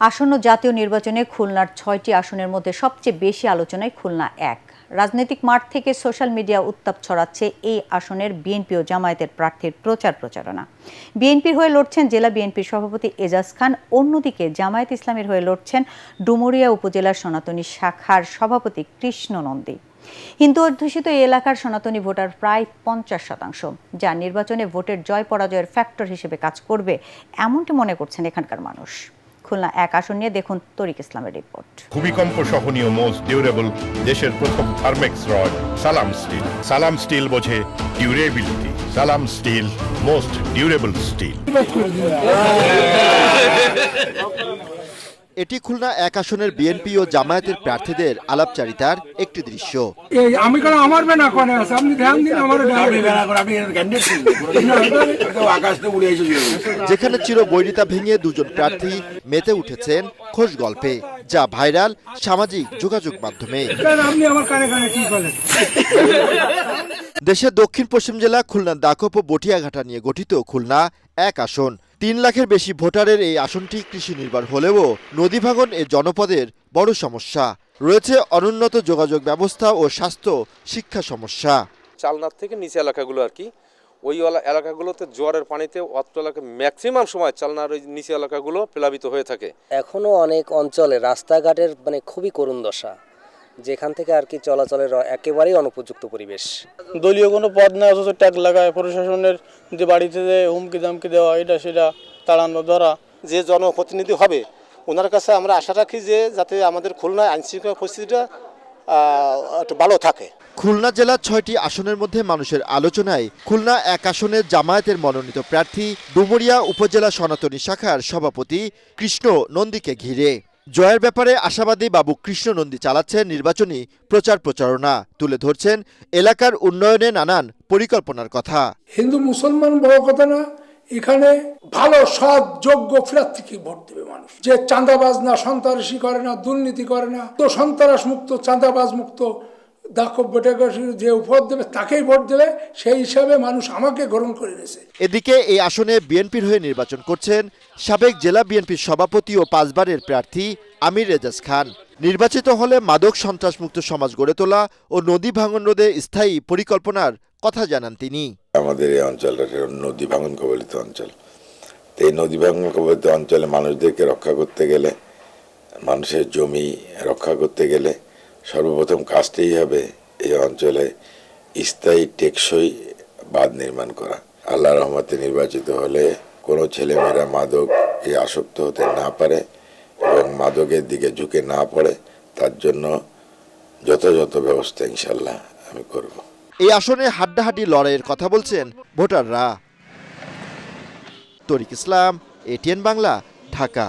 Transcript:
আসন্ন জাতীয় নির্বাচনে খুলনার ৬টি আসনের মধ্যে সবচেয়ে বেশি আলোচনায় খুলনা ১। রাজনৈতিক মাঠ থেকে সোশ্যাল মিডিয়া উত্তাপ ছড়াচ্ছে এই আসনের বিএনপি ও জামায়াতের প্রার্থীর প্রচারণা। বিএনপির হয়ে লড়ছেন জেলা বিএনপির সভাপতি এজাজ খান, অন্যদিকে জামায়াত ইসলামের হয়ে লড়ছেন ডুমুরিয়া উপজেলার সনাতনী শাখার সভাপতি কৃষ্ণ নন্দী। হিন্দু অধ্যুষিত এই এলাকার সনাতনী ভোটার প্রায় ৫০%, যা নির্বাচনে ভোটের জয় পরাজয়ের ফ্যাক্টর হিসেবে কাজ করবে এমনটি মনে করছেন এখানকার মানুষ। খুলনা ১ আসন নিয়ে দেখুন তরিক ইসলামের রিপোর্ট। ভূমিকম্প সহনীয় মোস্ট ডিউরেবল দেশের প্রথম থার্মেক্স রড সালাম স্টিল। সালাম স্টিল বোঝে ডিউরেবিলিটি। সালাম স্টিল মোস্ট ডিউরেবল স্টিল। এটি খুলনা ১ আসনের বিএনপি ও জামায়াতের প্রার্থীদের আলাপচারিতার একটি দৃশ্য। যেখানে চিরবৈরিতা ভেঙে দুজন প্রার্থী মেতে উঠেছেন খোশ গল্পে, যা ভাইরাল সামাজিক যোগাযোগ মাধ্যমে। দেশের দক্ষিণ পশ্চিম জেলা খুলনার দাকপ ও বটিয়াঘাটা নিয়ে গঠিত খুলনা ১ আসন। ৩ লাখের বেশি ভোটারের এই আসনটি কৃষি নির্ভর হলেও নদী ভাঙন এ জনপদের বড় সমস্যা। রয়েছে অনুন্নত যোগাযোগ ব্যবস্থা ও স্বাস্থ্য শিক্ষা সমস্যা। চালনার থেকে নিচে এলাকাগুলো আর কি, ওই এলাকাগুলোতে জোয়ারের পানিতে অত্র এলাকা ম্যাক্সিমাম সময় চালনার ওই নিচে এলাকাগুলো প্লাবিত হয়ে থাকে। এখনো অনেক অঞ্চলে রাস্তাঘাটের খুবই করুণ দশা, যেখান থেকে আর কি চলাচলের একেবারেই অনুপযুক্ত পরিবেশ। দলীয় কোনো পদ না, অথচ ট্যাগ লাগায় প্রশাসনের যে বাড়িতে যে হুমকি দামকি দেওয়া, এটা সেটা তাড়ানো ধরা। যে জনপ্রতিনিধি হবে ওনার কাছে আমরা আশা রাখি যে যাতে আমাদের খুলনায় আইনশৃঙ্খলা পরিস্থিতিটা একটু ভালো থাকে। খুলনা জেলার ৬টি আসনের মধ্যে মানুষের আলোচনায় খুলনা ১ আসনের জামায়াতের মনোনীত প্রার্থী ডুমুরিয়া উপজেলা সনাতনী শাখার সভাপতি কৃষ্ণ নন্দীকে ঘিরে। জয়ের ব্যাপারে আশাবাদী বাবু কৃষ্ণ নন্দী চালাচ্ছেন নির্বাচনী প্রচারণা, তুলে ধরছেন এলাকার উন্নয়নে নানান পরিকল্পনার কথা। হিন্দু মুসলমান বড় কথা না, এখানে ভালো সৎ যোগ্য প্রার্থীকে ভোট দেবে মানুষ, যে চাঁদাবাজ না, সন্ত্রাসী করে না, দুর্নীতি করে না, তো সন্ত্রাস মুক্ত, চাঁদাবাজ মুক্ত দাকব বেটাগাছির যে ভোট দেবে তাকেই ভোট দেবে। সেই হিসাবে মানুষ আমাকে গ্রহণ করে নিয়েছে। এদিকে এই আসনে বিএনপির হয়ে নির্বাচন করছেন সাবেক জেলা বিএনপির সভাপতি ও ৫ বারের প্রার্থী আমির এজাজ খান। নির্বাচিত হলে মাদক সন্ত্রাসমুক্ত সমাজ গড়ে তোলা ও নদী ভাঙন রোধে স্থায়ী পরিকল্পনার কথা জানান তিনি। আমাদের এই অঞ্চলটা নদী ভাঙন কবলিত অঞ্চল। এই নদী ভাঙন কবলিত অঞ্চলে মানুষদেরকে রক্ষা করতে গেলে, মানুষের জমি রক্ষা করতে গেলে সর্বপ্রথম কাজটাই হবে এই অঞ্চলে স্থায়ী টেকসই বাঁধ নির্মাণ করা। আল্লাহর রহমতে নির্বাচিত হলে কোনো ছেলেমেয়েরা মাদকে আসক্ত হতে না পারে এবং মাদকের দিকে ঝুঁকে না পড়ে, তার জন্য যথাযথ ব্যবস্থা ইনশাল্লাহ আমি করব। এই আসনে হাড্ডাহাড্ডি লড়াইয়ের কথা বলছেন ভোটাররা। তরিক ইসলাম, এটিএন বাংলা, ঢাকা।